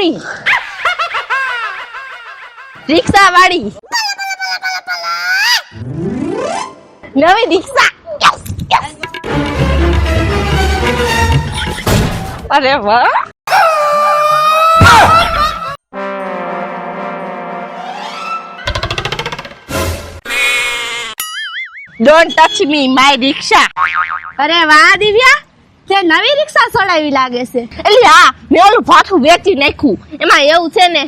નવી રિક્ષા વાળી નવી રિક્ષા અરે વાહ ડોન્ટ ટચ મી માય રિક્ષા અરે વાહ દિવ્યા, તે નવી રિક્ષા ચડાવી લાગે છે. એટલે હા મેં ઓલું ભાઠું વેચી નાખ્યું. એમાં એવું છે ને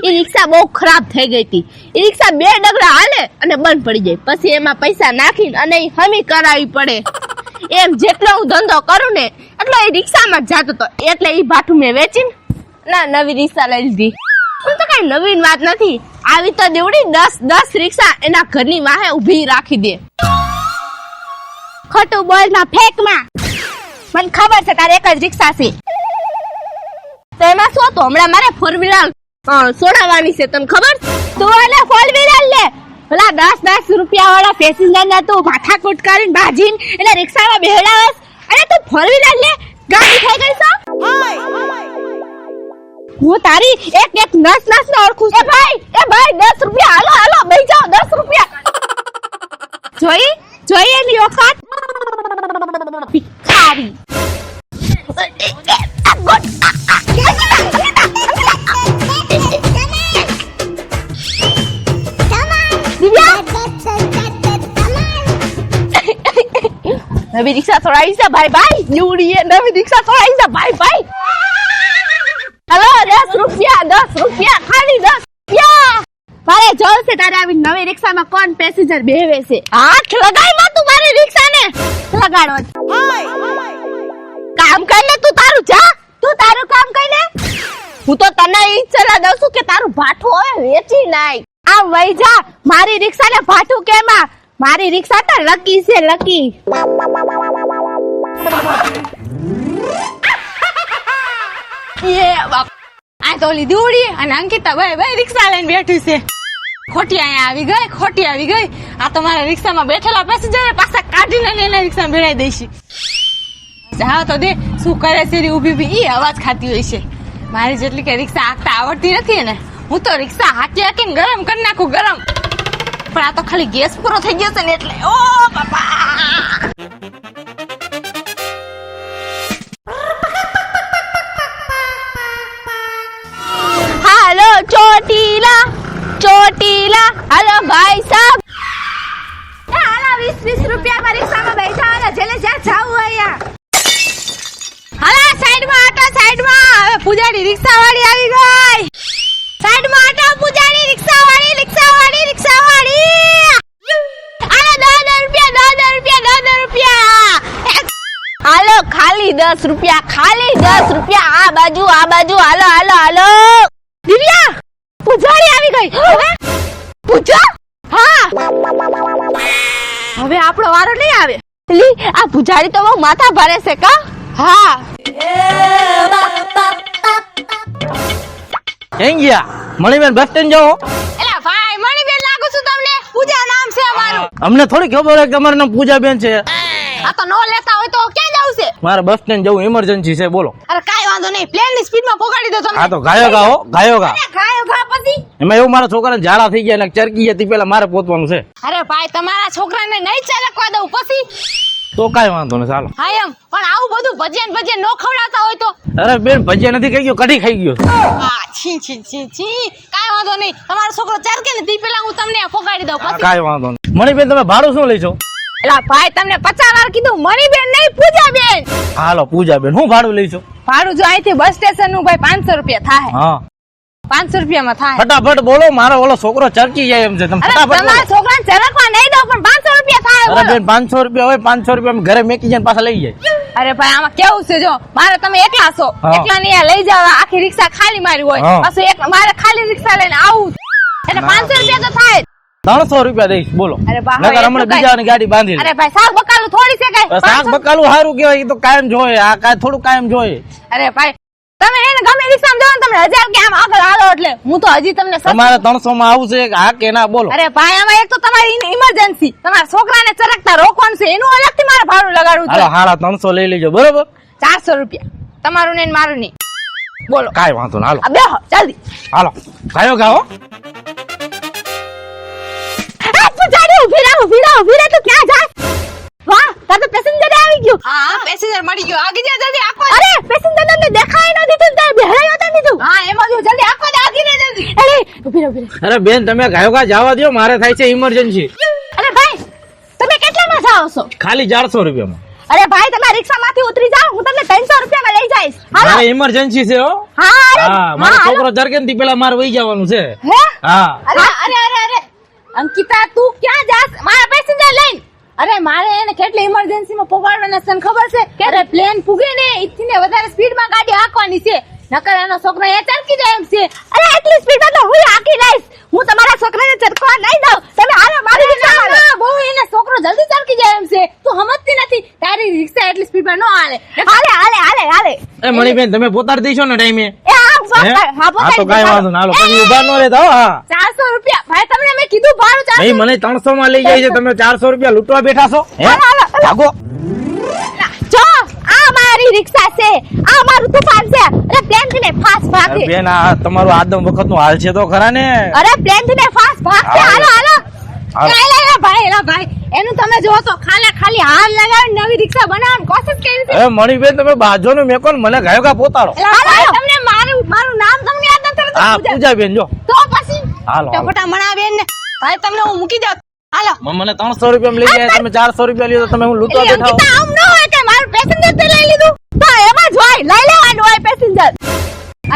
એ રિક્ષા બહુ ખરાબ થઈ ગઈ હતી. એ રિક્ષા 2 ડગલા હાલે અને બંધ પડી જાય, પછી એમાં પૈસા નાખીને અને એ હમી કરાવી પડે. એમ જેટલો હું ધંધો કરું ને એટલો એ રિક્ષામાં જ જાતો હતો, એટલે એ ભાઠું મેં વેચીને ના નવી રિક્ષા લઈ લીધી. પણ તો કઈ નવીન વાત નથી. આવી તો દેવડી 10 રિક્ષા એના ઘરની વાહે ઊભી રાખી દે. ખોટું બોલ ના ફેંકમાં. મને ખબર છે તારે એક જ રિક્ષા છે. તો એમાં શું હતું? હમણાં મારે 4 વ્હીલર સોડાવવાની છે, તને ખબર? તું એટલે 4 વ્હીલર લે. પેલા 10 રૂપિયા વાળા પેસેન્જર ના તું માથાકૂટ કરીને ભાજીને એટલે રિક્ષામાં બેહડાવસ. અરે તું 4 વ્હીલર લે. ગાડી થઈ ગઈ છો? હું તારી એક નસ ને ઓળખું છું. એ ભાઈ 10 રૂપિયા હાલો બેસી જાઓ. 10 રૂપિયા જોઈ એની ઓકાત ભિખારી. નવી રિક્ષા છોડાવી છે ભાઈ નીવડીએ નવી રિક્ષા છોડાવી છે ભાઈ હાલો 10 રૂપિયા ખાલી 10 રૂપિયા. મારે જોર છે તારે આવી નવી રિક્ષામાં કોણ પેસેન્જર બેહવે છે. હાથ લગાઈ માં તું મારી રિક્ષાને લગાડો કામ કર લે. તું તારું જા, તું તારું કામ કઈ ને. હું તો તને ઈ સલાહ દઉં છું કે તારું ભાઠું હવે વેચી નાખ. આમ વઈ જા. મારી રિક્ષાને ભાઠું કેમાં? મારી રિક્ષા તો લકી છે લકી. એ બાપ આ તો ઓલી દોડી અને અંકિતા ભાઈ રિક્ષા લઈને બેઠી છે. ખોટી અહીંયા આવી ગઈ. આ તો મારા રિક્ષામાં બેઠેલા પેસેન્જર પાછા કાઢીને લઈને રિક્ષામાં બેડાઈ દઈશી. જાવ તો દે શું કરે છે ઊભી ઈ અવાજ ખાતી હોય છે. મારી જેટલી કે રિક્ષા હાંકતા આવડતી નથી ને, હું તો રિક્ષા હાંકીને ગરમ કરી નાખું ગરમ. પણ આ તો ખાલી ગેસ પૂરો થઈ ગયો છે ને એટલે ઓ બાપા. હાલો ચોટીલા હાલો ભાઈ સાહેબ. હાલા 20 રૂપિયામાં રિક્ષામાં બેઠા અને જેને જ્યાં જાવું અહીંયા. હાલા સાઈડમાં આટો સાઈડમાં. હવે પૂજારી રિક્ષા વાળી આવી ગઈ. સાઈડમાં આટો પૂજારી રિક્ષા વાળી. આલા 10 રૂપિયા. હાલો ખાલી 10 રૂપિયા. આ બાજુ હાલો. દિવ્યા પૂજારી આવી ગઈ. પૂજા હા હવે આપણો વારો નહીં આવે. લી આ પૂજારી તો બહુ માથા ભારે છે કા? હા ક્યાં ગયા? મણીબેન બસ સ્ટેન્ડ જાઓ. એલા ભાઈ મણીબેન લાગુ છું તમને. પૂજા નામ છે અમારું. અમને થોડી ખબર હોય કે તમારું નામ પૂજાબેન છે. આ તો નો લેતા હોય તો ક્યાં જાવ છે? મારે બસ સ્ટેન્ડ જવું ઇમરજન્સી છે. બોલો. અરે કાઈ વાંધો નહીં, પ્લેન ની સ્પીડ માં પોગાડી દો તમે. હા તો ગાયો ગાયો પછી એમાં એવું મારા છોકરાને ઝાડા થઈ ગયા ને ચરકી ગયા પેલા મારે પહોંચવાનું છે. અરે ભાઈ તમારા છોકરાને નહીં ચાલકવા દઉં પછી. તો કાઈ વાંધો નહીં ચાલો. હા એમ પણ આવું બધું ભજીયા નો ખવડાવતા હોય તો. અરે બેન ભજીયા નથી ખાઈ ગયો, કઢી ખાઈ ગયો. આ છી કાઈ વાંધો નહીં. તમારો છોકરો ચારકે ને તી પેલા હું તમને પોગાડી દઉં પછી. કાઈ વાંધો નહીં. મણીબેન તમે ભાડું શું લઈશો? એલા ભાઈ તમને 50 વાર કીધું મણીબેન નહીં પૂજાબેન. હાલો પૂજાબેન હું ભાડું લઈશું? ભાડું જો અહીંથી બસ સ્ટેશન નું ભાઈ 500 રૂપિયા થાય. હા 500 રૂપિયામાં થાય. ફટાફટ બોલો, મારો ઓલો છોકરો ચરકી જાય એમ છે. તમે અરે ફટાફટ બોલો. તમારા છોકરાને ચરકવા નહીં દો પણ 500 રૂપિયા થાય. અરે બેન 500 રૂપિયા હોય, 500 રૂપિયા ઘરે મેકી જાય પાછા લઈ જાય. અરે ભાઈ આમાં કેવું છે જો મારે તમે એકલા છો, હા. એકલા ને લઈ જાવ. આખી રિક્ષા ખાલી મારી હોય, હા. પાછું મારે ખાલી રિક્ષા લઈને આવું એટલે 500 રૂપિયા તો થાય. 300 રૂપિયા દઈશ બોલો. અરે બા, નકર હમણાં એટલું બીજાની ગાડી બાંધી દે. અરે ભાઈ શાક બકાલું થોડી છે કઈ. શાક બકાલું સારું કેવાય, તો કાયમ જોઈએ. આ કાય થોડું કાયમ જોઈએ. અરે ભાઈ તમે એને ગમે રિક્ષામાં જાવ ને તમને 1000 કે આમ આગળ હાલો એટલે હું તો હજી તમને તમારે 300 માં આવું છે હા કે ના બોલો. અરે ભાઈ આમાં એક તો તમારી ઇમરજન્સી, તમારા છોકરાને ચરકતા રોકવાનું છે, એનું અલગથી મારે ભાડું લગાડવું છે. હાલો 350 લઈ લેજો બરોબર. 400 રૂપિયા તમારું ને મારું નહીં. બોલો કાંઈ વાંધો ના, હાલો આ બેહો જલ્દી. હાલો ગાયો ગાઓ. આ તું જાડી ઊભી રહે તું ક્યાં જાસ? વાહ, તાર તો પેસેન્જર આવી ગયો. હા પેસેન્જર મળી ગયો આગી જા જલ્દી આખો અરે પેસેન્જર ને દેખાય ન દીધું તાર બેહરાયો તો દીધું. હા એમાં જો જલ્દી આખો દે આગી ને જલ્દી અરે ઊભી રહે. અરે બેન તમે ગાયો ગા જવા દો, મારે થાય છે ઇમરજન્સી. અરે ભાઈ તમે કેટલામાં જાઓ છો? ખાલી 400 રૂપિયામાં. અરે ભાઈ તમે રિક્ષામાંથી ઉતરી જાઓ, હું તમને 300 રૂપિયામાં લઈ જઈશ. હાલો. મારે ઇમરજન્સી છે હો. હા અરે હા મારો હા, હાલો. છોકરો જરકે થી પેલા મારે વહી જવાનું છે. હે હા અરે અંકિતા તું ક્યાં જાસ મારા પેસેન્જર લઈને? અરે મારે એને કેટલી ઇમરજન્સી માં પહોંચાડવાના છે તને ખબર છે? અરે પ્લેન પૂગે ને ઇથી ને વધારે સ્પીડ માં ગાડી હાંકવાની છે, નકર એનો છોકરો એ ચરકી જાય એમ છે. અરે એટલી સ્પીડમાં તો હું આખી લઈશ. હું તમારા છોકરાને ચરકવા નહીં દઉં. તમે હાલો મારી રિક્ષામાં. ના બહુ એને છોકરો જલ્દી ચરકી જાય એમ છે, તું સમજતી નથી. તારી રિક્ષા એટલી સ્પીડ માં ન હાલે. હાલે. એ મણીબેન તમે પોતાડી દઈશો ને ટાઈમે. એ હા હે? હા તો કાંઈ વાંધો ના, હાલો પછી ઉભા ન રહેતા હો. હા 400 રૂપિયા ભાઈ તમને મેં કીધું ભાડું 400. ભાઈ મને 300 માં લઈ જાય છે, તમે 400 રૂપિયા લૂંટવા બેઠા છો. હે ભાગો. જો આ મારી રિક્ષા છે, આ મારું તુફાન છે. અરે પ્લેન થી ને ફાસ્ટ અરે ભાગે. બેન આ તમારું આદમ વખત નું હાલ છે તો ખરા ને. અરે પ્લેન થી ને ફાસ્ટ ભાગશે. હાલો. હાલો હાલો. એલા ભાઈ એનું તમે જો તો ખાલી હાલ લગાવીને નવી રિક્ષા બનાવવાની કોશિશ કરી છે. એ મણીબેન તમે બાજો નું મેકો ને મને ગાયો ગા પોતાડો. એલા ભાઈ તમને મારું નામ તમને યાદ નથી હા રહેતું? પૂજા બેન જો. તો પછી હાલો, હાલો. ટપટા મણાવેન ને ભાઈ તમને હું મૂકી દઉં. હાલો મને 300 રૂપિયા લઈ જાય, તમે 400 રૂપિયા લીધો, તમે હું લૂંટવા એટલે બેઠા અંકિતા હો. આમ ન હોય કે મારું પેસેન્જર તે લઈ લીધું. તો એમાં જ હોય, લઈ લેવાનું હોય પેસેન્જર.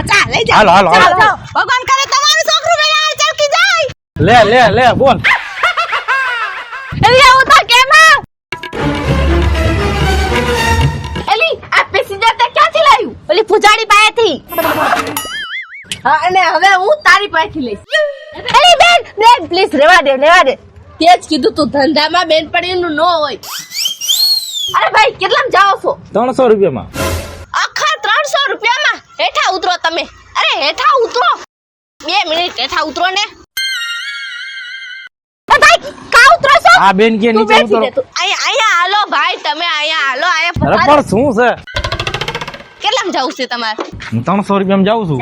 અચ્છા લઈ જાઓ. હાલો, હાલો, હાલો. ચાલો. ભગવાન કરે તમારું છોકરું વેલા ચરકી જાય. લે બોલ. એલી આવું તો કેમ આ? એલી આ પેસેન્જર તે ક્યાંથી લાવ્યું? ઓલી પૂજાડી પાસેથી. હા અને હવે હું તારી પાસેથી લઈશ. એલી બેન પ્લીઝ રેવા દે. તે જ કીધું તું ધંધામાં બેનપણીનું ન હોય. અરે ભાઈ કેટલામાં જાઓ છો? 300 રૂપિયામાં. આખા 300 રૂપિયામાં? હેઠા ઉતરો તમે. અરે હેઠા ઉતરો. 2 મિનિટ હેઠા ઉતરો ને. એ ભાઈ કા ઉતરો છો? આ બેન કે તું નીચે બેસી ઉતરો. રે તું. અહીંયા હાલો ભાઈ તમે અહીંયા હાલો. અરે અહીંયા પણ શું છે, કેટલામાં જાવું છે તમારે? હું 300 રૂપિયામાં જાઉં છું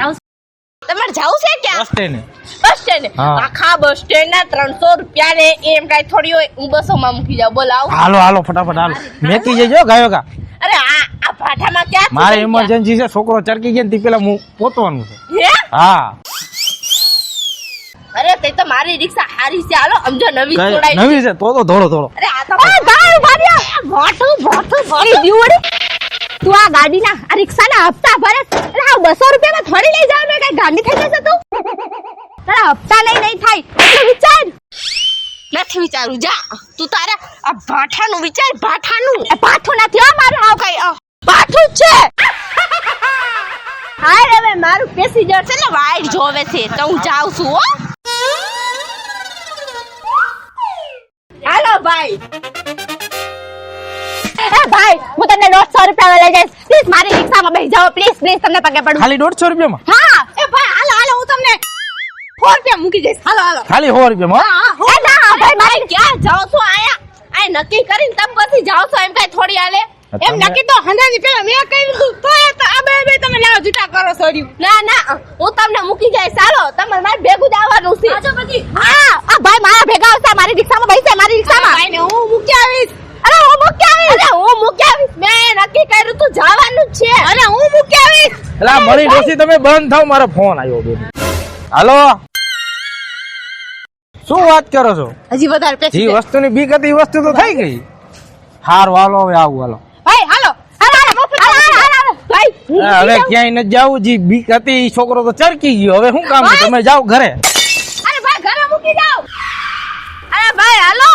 તમારે જાવું છે ક્યાં? બસ સ્ટેન્ડે. Bus stand. હા. આખા બસ સ્ટેન્ડ ના 300 રૂપિયા ને એમ કઈ થોડી હોય. હું 200 માં મૂકી જાઉં. બોલ આવું. હાલો ફટાફટ હાલો. મેકી જજો ગાયો ગા. અરે આ ભાઠામાં ક્યાં મારે છે? ઇમરજન્સી છે, છોકરો ચરકી ગયા ને તે પેલા હું પોતવાનું છે. હે? હા અરે તે તો મારી રિક્ષા હારી છે. હાલો સમજો નવી કઈ છોડાઈ. નવી છે તો ધોળો. અરે આ તો અરે દીવડી તું આ ગાડીના આ રિક્ષાના હપ્તા ભરે છે? અરે આ 200 રૂપિયામાં થોડી લઈ જાવ ને, કઈ ગાંડી થઈ જશે તું. તારા હપ્તા નહીં થાય એટલે વિચાર. નથી વિચારું. જા તું તારા આ ભાઠાનું વિચાર. ભાઠાનું એ પાછું નથી હો મારું. આવ કઈ પાછું જ છે. હાય હવે મારું પેસેન્જર છે ને વાઈટ જોવે છે તો હું જાઉં છું હો. હાલો ભાઈ. એ ભાઈ હું તમને 150 રૂપિયામાં લઈ જઈશ. પ્લીઝ મારી રિક્ષામાં બેસી જાઓ. પ્લીઝ તમને પગે પડું. ખાલી 150 રૂપિયામાં. હા એ ભાઈ હાલો હું તમને 4 રૂપિયા મૂકી જઈશ. હાલો ખાલી 100 રૂપિયામાં. એ ના ભાઈ મારી ક્યાં જાઓ છો? આયા આ નક્કી કરીને તમે પછી જાઓ છો એમ કઈ થોડી હાલે. એમ નક્કી તો હંધાની પેલા મેં કહી દીધું તો આ બે તમે લાવા જૂઠા કરો સોરી. ના હું તમને મૂકી જાય. ચાલો તમારે મારે ભેગું જ આવવાનું છે. આજો પછી હા આ ભાઈ મારા ભેગા આવશે. મારી રિક્ષામાં બેસે. મારી રિક્ષામાં. ભાઈને હું મૂકી આવીશ. અરે હું મૂકી આવીશ. અરે હું મૂકી આવીશ. મેં નક્કી કર્યું તું જવાનું જ છે. અરે હું મૂકી આવીશ. એટલે આ મળી ડોસી તમે બંધ થાવ, મારો ફોન આવ્યો બેન. હાલો શું વાત કરો છો? હજી વધારે જે પેસેન્જર. વસ્તુની બીક હતી એ વસ્તુ તો થઈ ગઈ. હારું હાલો હવે આવું હાલો. ભાઈ હાલો ભાઈ હું હવે ક્યાંય ન જાવું, જે બીક હતી ઈ છોકરો તો ચરકી ગયો. હવે શું કામ છે? તમે જાઓ ઘરે. અરે ભાઈ ઘરે મૂકી જાઓ. અરે ભાઈ હાલો.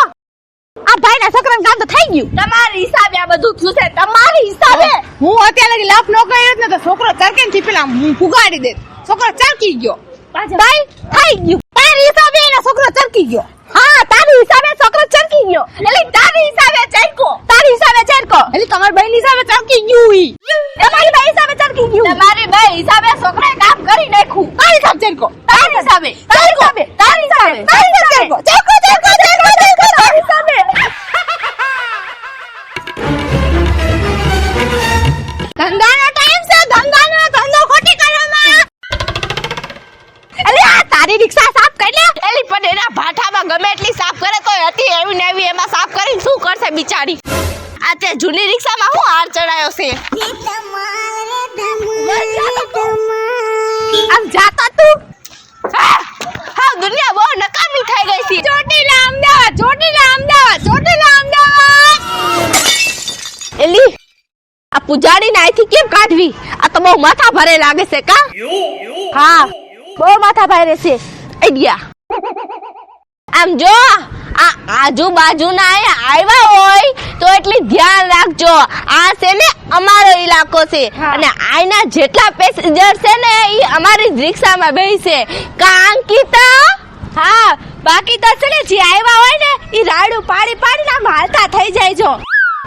આ ભાઈ ના છોકરાને કામ તો થઈ ગયું. તમારી હિસાબે આ બધું થયું છે. તમારી હિસાબે. હું અત્યારે લગી લાફ ન કર્યો ને તો છોકરો ચરકે થી પેલા હું પુગાડી દે. છોકરો ચરકી ગયો. ભાઈ થઈ ગયું. તારી હિસાબે એનો છોકરો ચરકી ગયો. હા તારી હિસાબે છોકરો ચરકી ગયો. એટલે તારી હિસાબે ચડકો. તારી હિસાબે ચરકો. એટલે તમારી બહેન હિસાબે ચરકી ગયું ઈ. તમારી ભાઈ હિસાબે ચરકી ગયું. તમારી બે હિસાબે છોકરાએ કામ કરી નાખ્યું. તારી હિસાબ ચરકો. તારી હિસાબે. તારી હિસાબે. તારી હિસાબે. તારી હિસાબે ચરકો. તારી હિસાબે. ધંધાનો ટાઈમ છે. ધંધો ખોટી કરવામાં મારી રિક્ષા સાફ કરી લે. એલી પણ એના ભાઠામાં ગમે એટલી સાફ કરે તોય હતી એવી ને એવી એમાં સાફ કરીને શું કરશે બિચારી. આ તે જૂની રિક્ષામાં હું હાર ચડાયો છે. આમ જાતો તું. હા દુનિયા બહુ નકામી થઈ ગઈ છે. ચોટીલા અમદાવાદ, ચોટીલા અમદાવાદ, ચોટીલા અમદાવાદ. એલી આ પૂજાડીને અહીંથી કેમ કાઢવી? આ તો બહુ માથા ભારે લાગે છે કા? હા બહુ માથા ભારે છે. આઈડિયા આમ જો આ આજુબાજુના આવ્યા હોય તો એટલી ધ્યાન રાખજો. આ છે ને અમારો ઇલાકો છે અને આના જેટલા પેસેન્જર છે ને ઈ અમારી જ રિક્ષામાં બેસે. કાંકિતા હા બાકી તો છે ને જે આવ્યા હોય ને ઈ રાડું પાડી પાડીને આમ હાલતા થઈ જાય જો.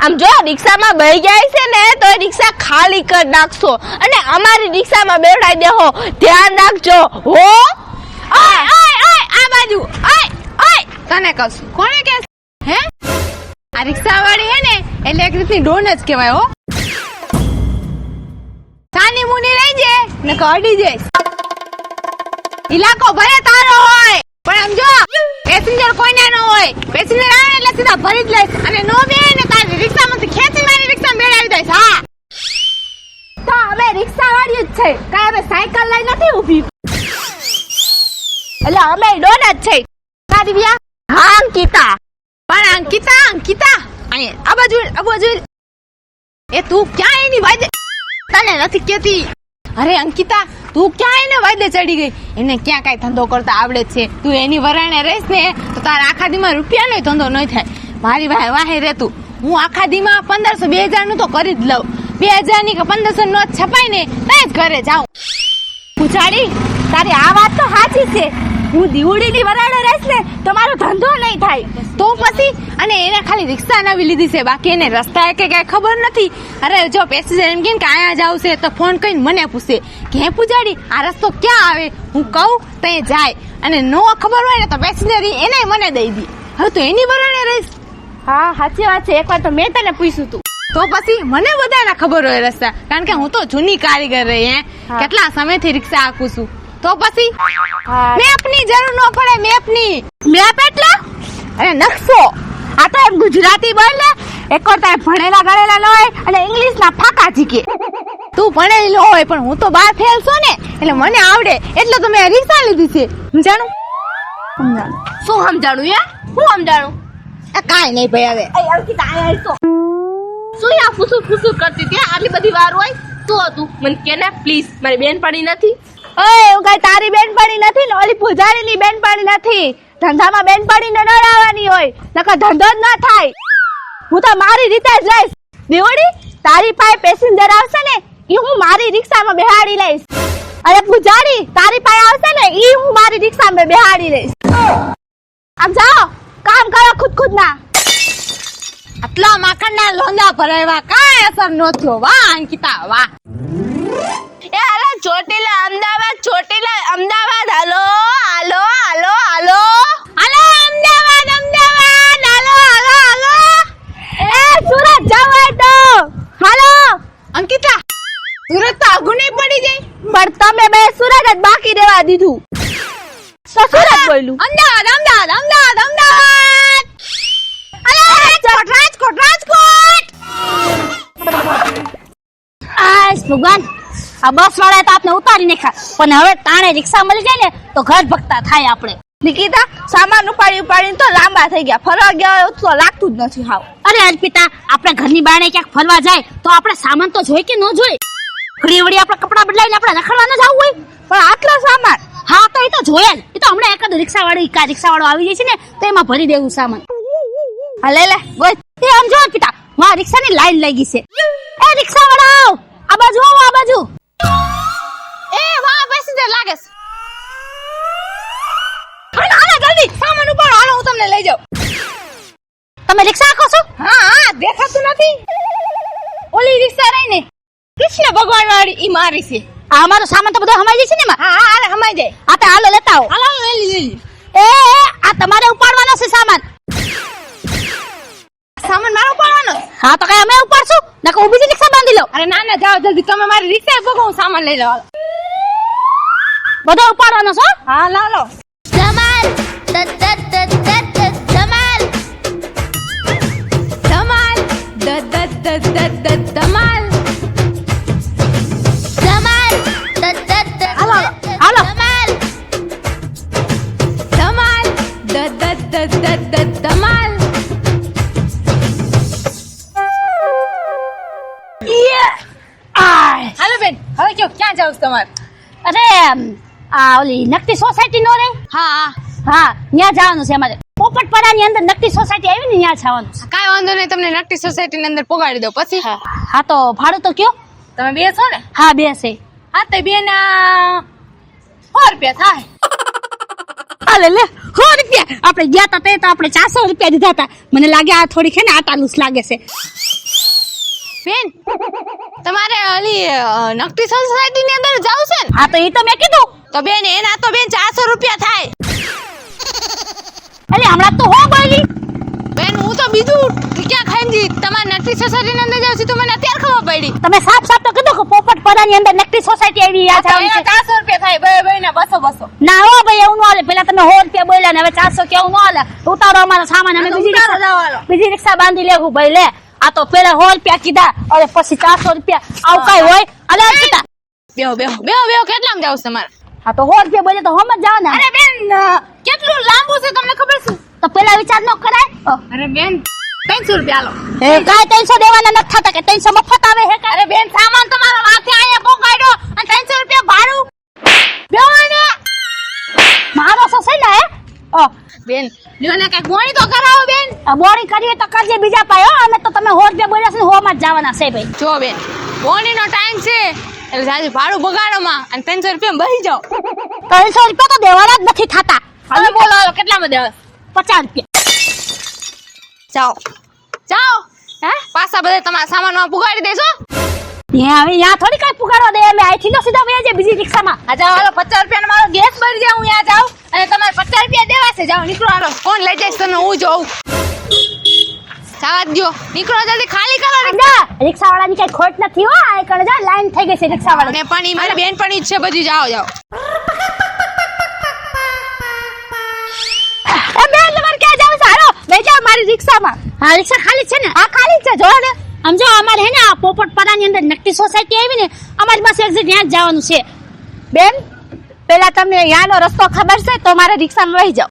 આમ જો રિક્ષામાં બેહી જાય છે ને તો એ રિક્ષા ખાલી કરી નાખશો અને અમારી રિક્ષામાં બેસાડી દેહો. ધ્યાન રાખજો હો. ઓય ઓય ઓય આ બાજુ ઓય ઓય. તને કહું છું કોને કે હે આ રિક્ષા વાળી હે ને એટલે એક રીતની ડોન જ કહેવાય હો. સાની મુની રહી જે ને કડી જઈશ. ઇલાકો ભલે તારો હોય પણ આમ જો પેસેન્જર કોઈના ન હોય. પેસેન્જર આવે એટલે સીધા ભરી જ લઈશ અને નો બે ને તારી રિક્ષામાંથી ખેંચી મારી રિક્ષામાં બેડાવી દઈશ. હા તો અમે રિક્ષા વાળી જ છે કાઈ અમે સાયકલ લઈ નથી ઊભી. એટલે અમે ડોન જ છે. કા દિવ્યા? હા અંકિતા. પણ અંકિતા અહીંયા આ બાજુ એ તું ક્યાં એની વાજે તને નથી કેતી? અરે અંકિતા તું ક્યાં એને વાયદે ચડી ગઈ? એને ક્યાં કઈ ધંધો કરતા આવડે છે? તું એની વરાણે રહીશ ને તો તારા આખા દીમાં રૂપિયાનો ધંધો નહીં થાય. મારી વાહે રે તું. હું આખા દીમાં 1500 2000 નું તો કરી જ લઉં. 2000 ની કે 1500 નોટ છપાય ને તઈ જ ઘરે જાઉં. પૂછાડી તારી આ વાત તો સાચી છે. હું દીવડીની વરાળે રહીશ ને તો મારો ધંધો નહીં થાય. તો પછી અને એને ખાલી રિક્ષા નવી લીધી છે બાકી એને રસ્તા કે કઈ ખબર નથી. અરે જો પેસેન્જર એમ કે આયા જાવ છે તો ફોન કરીને મને પૂછે કે હે પૂજાડી આ રસ્તો ક્યાં આવે? હું કહું તો જાય અને નો ખબર હોય ને તો પેસેન્જર એને મને દઈ દે. હવે તો એની વરાણે રહીશ. હા સાચી વાત છે. એકવાર તો મેં તને પૂછ્યું તું. તો પછી મને બધાને ખબર હોય રસ્તા કારણ કે હું તો જૂની કારીગર રહી હે. કેટલા સમયથી રિક્ષા હાંકું છું. તો પછી મેપની જરૂર ન પડે. મેપ એટલે અરે નકશો. આ તો એમ ગુજરાતી બોલ ને. એકવાર તારે ભણેલા ગણેલા ન હોય અને ઇંગ્લિશ ના ફાકા જીકે. તું ભણેલો હોય પણ હું તો બાર ફેલ છું ને એટલે મને આવડે એટલે તો મેં રિક્ષા લીધી છે. સમજાણું? શું સમજાણું યાર? હું સમજાણું? કાંઈ નહીં ભાઈ. હવે અંકિતા આયા તો શું યાર ફૂસુર કરતી હતી આટલી બધી વાર હોય? શું હતું મને કે ને પ્લીઝ. મારી બેન પડી નથી. ઓય હું કઈ તારી બેનપણી નથી ને ઓલી પૂજારીની બેનપણી નથી. ધંધામાં બેનપણીને ન લાવવાની હોય નકર ધંધો જ ન થાય. હું તો મારી રીતે જ રહીશ. દેવડી તારી પાસે પેસેન્જર આવશે ને ઈ હું મારી રિક્ષામાં બેહાડી લઈશ. અરે પૂજારી તારી પાસે આવશે ને ઈ હું મારી રિક્ષામાં બેહાડી લઈશ. આમ જાઓ કામ કરો ખુદ ના. આટલા માખણના લોંદા ભરાવ્યા કાંઈ અસર ન થયો. વાહ અંકિતા વાહ. એ હાલો ચોટીલા અમદાવાદ હાલો હાલો હાલો હાલો હાલો અમદાવાદ હાલો. એ સુરત જવાય તો હાલો. અંકિતા સુરત તો આગુ નહીં પડી જાય. પણ તમે બે સુરત જ બાકી રહેવા દીધું. તો સુરત બોલ્યું. અમદાવાદ. આ ભગવાન આ બસ વાળા તો આપને ઉતારી નાખ્યા પણ હવે તાણે રિક્ષા મળી જાય ને તો ઘર ભક્તા થાય આપણે. નિકિતા સામાન ઉપાડીને તો લાંબા થઈ ગયા. ફરવા ગયા હોય તો લાગતું જ નથી હાવ. અરે અર્પિતા આપણે ઘરની બારણે ક્યાંક ફરવા જાય તો આપણે સામાન તો જોઈ કે ન જોઈ? ઘડી વળી આપણે કપડા બદલાઈને આપણે રખડવા ન જવું હોય પણ આટલો સામાન. હા તો એ તો જોયા જ. એ તો હમણાં એકાદ રિક્ષા વાળો આવી જાય છે ને તો એમાં ભરી દેવું સામાન. હા લે બોલ. એ આમ જો અર્પિતા મારા રિક્ષાની લાઈન લાગી છે. એ રિક્ષા વાળો આ બાજુ આવો આ બાજુ. એ વાહ પેસેન્જર લાગે છે. હાલો જલ્દી સામાન ઉપાડો. હાલો હું તમને લઈ જાઉં. તમે રિક્ષા હાંકો છો? હા દેખાતું નથી. ઓલી રિક્ષા રહી ને કૃષ્ણ ભગવાન વાળી ઈ મારી છે. આ અમારો સામાન તો બધો હમાઈ જાય છે ને એમાં? હા હમાઈ જાય. આ તો હાલો લેતા આવો. હાલો લઈ. એ આ તમારે ઉપાડવાનો છે સામાન. સામાન મારો ઉપાડવાનો? હા તો કઈ અમે ઉપાડશું નકર ઊભી જ રિક્ષા બાંધી લો. અરે ના જાઓ જલ્દી. તમે મારી રિક્ષા ભોગો હું સામાન લઈ લઉં. બધો ઉપાડવાનો છો. હા લાલો ધમાલ ધમાલ ધમાલ ધમાલ ધમાલ હાલો હાલો. ધમાલ ધમાલ ધમાલ હાલો બેન હવે કયો ક્યાં જાવ છો તમારે? અરે આ ઓલી નકટી સોસાયટી નો રે. હા હા ત્યાં જવાનું છે અમારે. પોપટપરાની અંદર નકટી સોસાયટી આવી ને ત્યાં જવાનું છે. કાંઈ વાંધો નહીં, તમને નકટી સોસાયટી ની અંદર પોગાડી દો. પછી હા તો ભાડું તો કયો. તમે બે છો ને? હા બે છે. હા તો બે ના 100 રૂપિયા થાય. હાલે લે 100 રૂપિયા. આપણે ગયા તા તે તો આપણે 400 રૂપિયા દીધા હતા. મને લાગે આ થોડી છે ને આટાલુસ લાગે છે. બેન તમારે ઓલી નકટી સોસાયટી ની અંદર જાવ છે ને? હા તો એ તો મેં કીધું. તો બેન એના તો બેન 400 રૂપિયા થાય. એટલે હમણાં તો હો બોલી. બેન હું તો બીજું ક્યાં ખાઈ તમારે નકટી સોસાયટી ની અંદર જાવ છું તો મને અત્યારે ખબર પડી. તમે સાફ સાફ તો કીધું કે પોપટપરાની અંદર નકટી સોસાયટી આવી યા જવાનું છે. 400 રૂપિયા થાય બે ને 200. ના હો ભાઈ એવું ન હાલે. પેલા તમે 100 રૂપિયા બોલ્યા ને હવે 400 કેવું ન હાલે. ઉતારો અમારો સામાન અમે બીજી રિક્ષા બાંધી લેવું ભાઈ લે. આ તો પેલા 100 રૂપિયા કીધા અને પછી 400 રૂપિયા આવું કઈ હોય અલે કીધા. બેહો કેટલામાં જાવ તમારે? હા તો 100 રૂપિયા બોલે તો હમ જ જાવ ને. અરે બેન કેટલું લાંબુ છે તમને ખબર છે? તો પેલા વિચાર ન કરાય. અરે બેન 300 રૂપિયા આલો. એ કાઈ 300 દેવાના નથી થતા કે 300 મફત આવે હે કાઈ. અરે બેન સામાન તમારા માથે આયા પોકાડ્યો અને 300 રૂપિયા ભાડું. બેહો ને મારો સો છે ને હે. બેન લ્યો ને કઈ ગોણી તો કરાવો બેન. આ બોરી કરીએ તો કરજે બીજા પાય હો. અમે તો તમે 100 રૂપિયા બોલ્યા છે ને 100 માં જ જવાના છે ભાઈ. જો બેન ગોણીનો ટાઈમ છે એટલે સાજુ ભાડું બગાડો માં અને 300 રૂપિયા બેહી જાઓ. 300 રૂપિયા તો દેવાના જ નથી થતા. હવે બોલો હાલો કેટલામાં દેવા? 50 રૂપિયા. જાઓ હે પાછા બધા તમારા સામાન પુગાડી દેજો. હવે યા થોડી કઈ પુગાડવા દે. અમે આઈથી નો સીધા વયા જાય બીજી રિક્ષામાં. આ જાઓ હાલો 50 રૂપિયા મારો ગેસ ભરી જાઉં ત્યાં જાઉં અને તમારે 50 રૂપિયા દેવા છે. જાઓ નીકળો હાલો. કોણ લઈ જાય તમે? હું જોઉં. જવા દો નીકળો જલ્દી ખાલી કરો ના રિક્ષા વાળાની કઈ ખોટ નથી હો. આ કણે જા લાઈન થઈ ગઈ છે રિક્ષા વાળા. અને પણ ઈ મારી બેન પણ ઈ જ છે બધી. જાઓ એ બેન તમારે ક્યાં જાવ છો? હાલો લઈ જાઓ મારી રિક્ષામાં. હા રિક્ષા ખાલી છે ને? હા ખાલી છે જો ને. સમજો અમારે હે ને આ પોપટપરાની અંદર નકટી સોસાયટી આવી ને અમારી પાસે એક્ઝેક્ટ ત્યાં જ જવાનું છે. બેન પેલા તમને યાનો રસ્તો ખબર છે તો મારે રિક્ષામાં વહી જાઓ.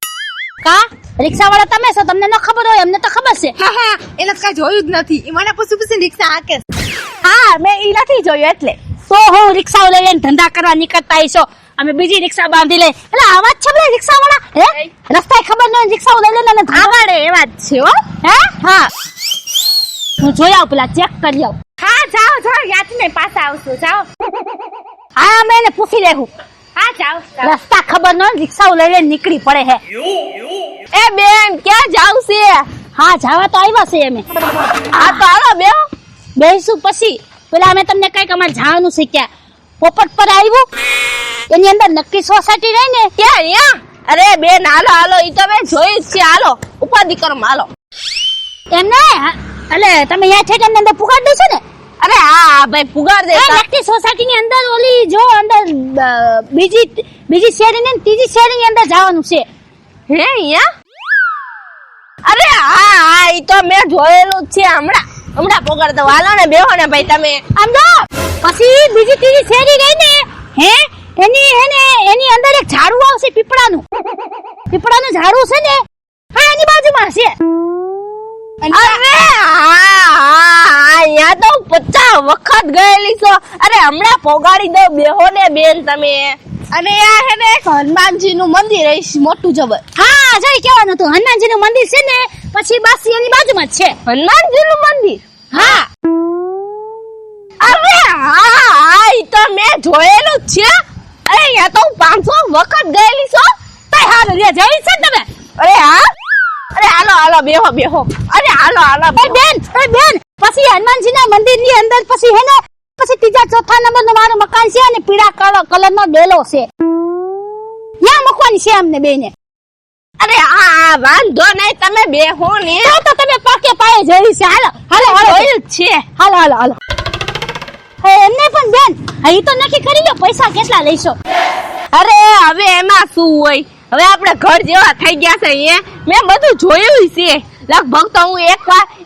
કા રિક્ષા વાળા તમે છો તમને ન ખબર હોય અમને તો ખબર છે. હા એને કઈ જોયું જ નથી. ઈ મને પૂછી રિક્ષા હાકે. હા મેં ઈ નથી જોયું એટલે તો હું રિક્ષા લઈ લઈને ધંધા કરવા નીકળતા હશો. અમે બીજી રિક્ષા બાંધી લઈ. એટલે આવા જ છે બધા રિક્ષા વાળા હે. રસ્તા ખબર ન હોય રિક્ષા લઈ લઈને ધાવાડે એવા જ છે હો. હે હા હું જોઈ આવું પેલા ચેક કરી આવું. હા જાઓ યાદ ને પાછા આવશું. જાઓ હા અમે એને પૂછી લેવું. હા જાઓ. રસ્તા ખબર ન હોય રિક્ષા લઈ લઈને નીકળી પડે હે. એ બેન ક્યાં જાવ છે? હા જાવા તો આવ્યા છે અમે. હા તો હાલો બેહો. બેહીશું પછી પેલા અમે તમને કઈક અમારે જવાનું શીખ્યા. પોપટ પર આવ્યું એની અંદર નક્કી સોસાયટી રહી ને ક્યાં? અરે બેન હાલો ઈ તો મેં જોયું જ છે. હાલો ઉપાધિ કરો હાલો. એમને એટલે તમે અહીંયા થિયેટર અંદર પુગાડ દેશો ને? અરે હા ભાઈ પુગાર દે. નક્કી સોસાયટી ની અંદર ઓલી જો અંદર બીજી શેરી ને ત્રીજી શેરી ની અંદર જવાનું છે. હે અહીંયા? અરે હા ઈ તો મેં જોયેલું જ છે. હમણાં પુગાર દો. હાલો ને બેહો ને ભાઈ તમે. આમ જો પછી બીજી ત્રીજી શેરી રહી ને હે એની અંદર એક ઝાડુ આવશે પીપળાનું ઝાડુ છે ને. હા એની બાજુમાં છે. અરે અહીંયા તો 50 વખત ગયેલી છો. અરે હમણાં પોગાડી દો. બેહો ને બેન તમે. અને આ હે ને હનુમાનજી નું મંદિર રહીશ મોટું જબર. હા જઈ કેવાનું હતું હનુમાનજી નું મંદિર છે ને પછી બસ એની બાજુમાં જ છે હનુમાનજી નું મંદિર. હા અરે હા ઈ તો મેં જોયેલું જ છે. અરે અહીંયા તો 500 વખત ગયેલી છો. તઈ હાલ રે જઈ છે ને તમે. અરે હા અરે હાલો બેહો. અરે હાલો બેન પછી હનુમાનજી ના મંદિર ની અંદર પછી હે ને પછી ત્રીજા ચોથા નંબર નું મારું મકાન છે અને પીળા કલર નો ડેલો છે. ત્યાં મૂકવાની છે અમને બેને. અરે હા વાંધો નહીં તમે બેહો ને. તો તમે પાકે પાયે જઈ છે. હાલો જોયું જ છે. હાલો હે એમને પણ બેન એ તો નક્કી કરી લો પૈસા કેટલા લઈશો. અરે હવે એમાં શું હોય, હવે આપણે ઘર જેવા થઈ ગયા છે. મેં બધું જોયું છે. લગભગ તો હું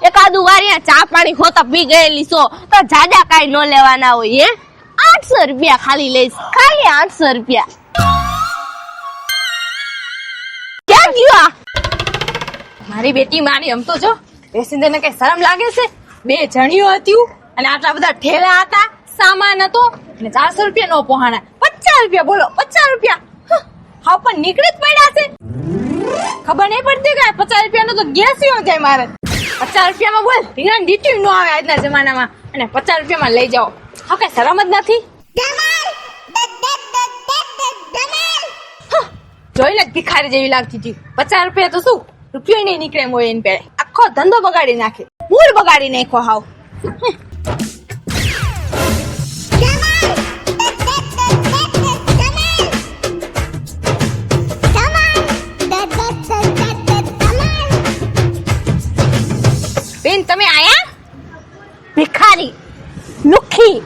એકાદું વાર ચા પાણી ખોતા પી ગયેલી છો, તો જાજા કાંઈ ન લેવાના હોય. 800 રૂપિયા ખાલી લઈશ, ખાલી 800 રૂપિયા. ક્યાં ગયો? મારી બેટી મારી આમ તો જો પેસેન્જર ને કઈ શરમ લાગે છે? 2 જણીઓ હતી અને આટલા બધા ઠેલા હતા, સામાન હતો અને 400 રૂપિયા નો પહોંચાણા. 50 રૂપિયા બોલો, 50 રૂપિયા. હા પણ નીકળી જ પડ્યા છે. ખબર નહીં પડતી કે 50 રૂપિયાનો તો ગેસ જાય મારે. 50 રૂપિયામાં બોલ રીંગણ ડીટી નો આવે આજના જમાનામાં, અને 50 રૂપિયામાં લઈ જાઓ. હા કઈ શરમ જ નથી. જોઈને જ ભિખારી જેવી લાગતી હતી. 50 રૂપિયા તો શું રૂપિયો નહીં નીકળે એમ હોય એને પેલે. આખો ધંધો બગાડી નાખે, મૂળ બગાડી નાખો હાવ. બેન તમે આયા? ભિખારી લુખી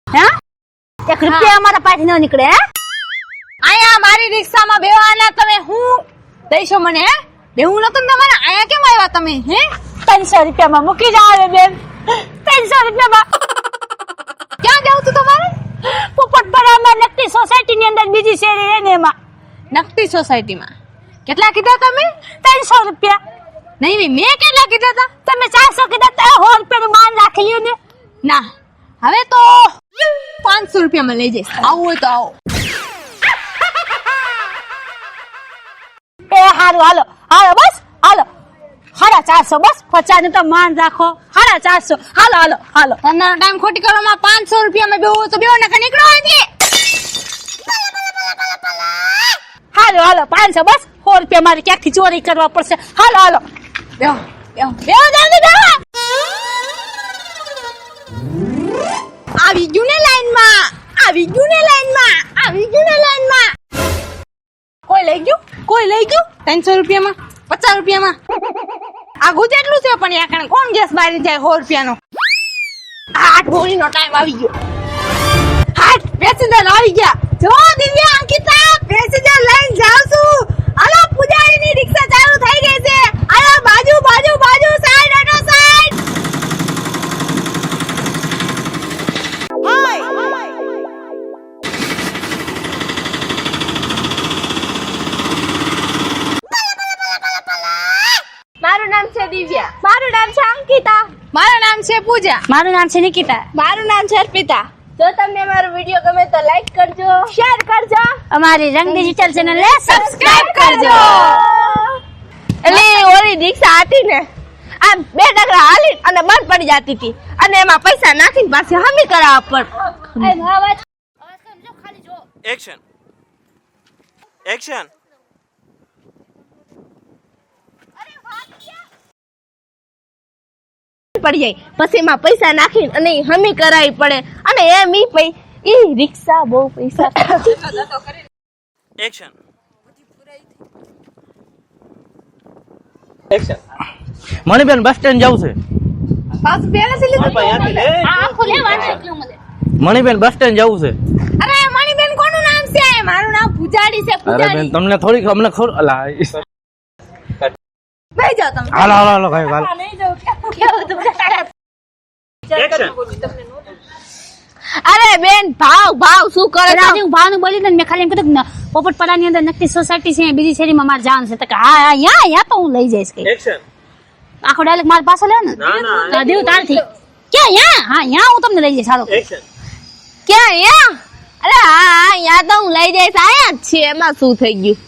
હા 1 રૂપિયા અમારા પાસે ન નીકળે. હે આયા મારી રિક્ષામાં બેવાના તમે. હું દઈશો મને? હે બેવું નતું ને તમારે? આયા કેમ આવ્યા તમે? હે 300 રૂપિયામાં મૂકી જાવ બેન. 300 રૂપિયામાં ક્યાં જાવ તું તમારે? પોપટપરામાં નકટી સોસાયટી ની અંદર બીજી શેરી રહે ને એમાં. નકટી સોસાયટીમાં કેટલા કીધા તમે? 300 રૂપિયા. નહીં મેં કેટલા કીધા હતા? તમે 400 કીધા તો 100 રૂપિયાનું માન રાખી લ્યો ને. ના હવે તો 500 રૂપિયામાં લઈ જઈશ. આવું હોય તો આવો. એ હારું હાલો હાલો બસ હાલો 450 બસ 50 નું તો માન રાખો. 450 હાલો હાલો હાલો. તમારો ટાઈમ ખોટી કરવામાં 500 રૂપિયામાં બેવું હોય તો બેવો નકર નીકળો અહીંથી. હાલો હાલો 500 બસ 100 રૂપિયા મારે ક્યાંકથી ચોરી કરવા પડશે. હાલો હાલો બેવો બેવો બેવો જલ્દી બેવો. આવી ગયું ને લાઈનમાં, આવી ગયું ને લાઈનમાં, આવી ગયું ને લાઈનમાં. કોઈ લઈ ગયું? કોઈ લઈ ગયું? 300 રૂપિયામાં, 50 રૂપિયામાં. આગું જેટલું છે પણ યાર કોણ ગેસ બારી જાય 100 રૂપિયાનો. 8 ભોળીનો ટાઈમ આવી ગયો. હાટ પેસેન્જર આવી ગયા. જો દિવ્યા અંકિતા પેસેન્જર લઈને જાઉં છું. હાલો પૂજારીની રિક્ષા ચાલુ થઈ ગઈ છે. હાલો બાજુ બાજુ બાજુ સાઈડ હટો સાઈડ. મારું નામ છે દિવ્યા. મારું નામ છે અંકિતા. મારું નામ છે પૂજા. મારું નામ છે નિકિતા. મારું નામ છે અર્પિતા. જો તમને મારો વિડીયો ગમે તો લાઈક કરજો, શેર કરજો. અમારી રંગ ડિજિટલ ચેનલ ને સબસ્ક્રાઇબ કરજો. એટલે ઓલી રિક્ષા હતી ને આમ 2 ડગલા હાલી અને બંધ પડી જતી હતી, અને એમાં પૈસા નાખીને પાછી હમી કરાવવા પડ. એક્શન એક્શન પડી જાય પછી એમાં પૈસા નાખીને અને ઈ હમી કરાવી પડે, અને એમ ઈ રિક્ષા બહુ પૈસા action action Maniben bus stand જવું છે. પાછું પહેલેથી લીધું. આખું લેવાનું એટલું મને. મણિબેન બસ સ્ટેન્ડ જવું છે. અરે મણીબેન કોનું નામ છે? મારું નામ પૂજાડી છે. અરે પૂજાડી. બેન તમને થોડીક અમને ખબર અલા બેહી જાઓ તમે. હાલો હાલો હાલો ભાઈ હાલો. એક્શન અરે બેન ભાવ શું કરે છે? હું ભાવનું બોલી ને મેં ખાલી એમ કીધું પોપટપરાની અંદર નકટી સોસાયટી છે બીજી શેરીમાં મારે જવાનું છે. તો કે હા યા તો હું લઈ જઈશ. કે એક્શન આખો ડાયરેક્ટ મારી પાસે લે ને ના દેવું તારથી ક્યાં યા હું તમને લઈ જઈશ. હાલો એક્શન ક્યાં? અરે હા યા તો હું લઈ જઈશ. આયા જ છે, એમાં શું થઈ ગયું?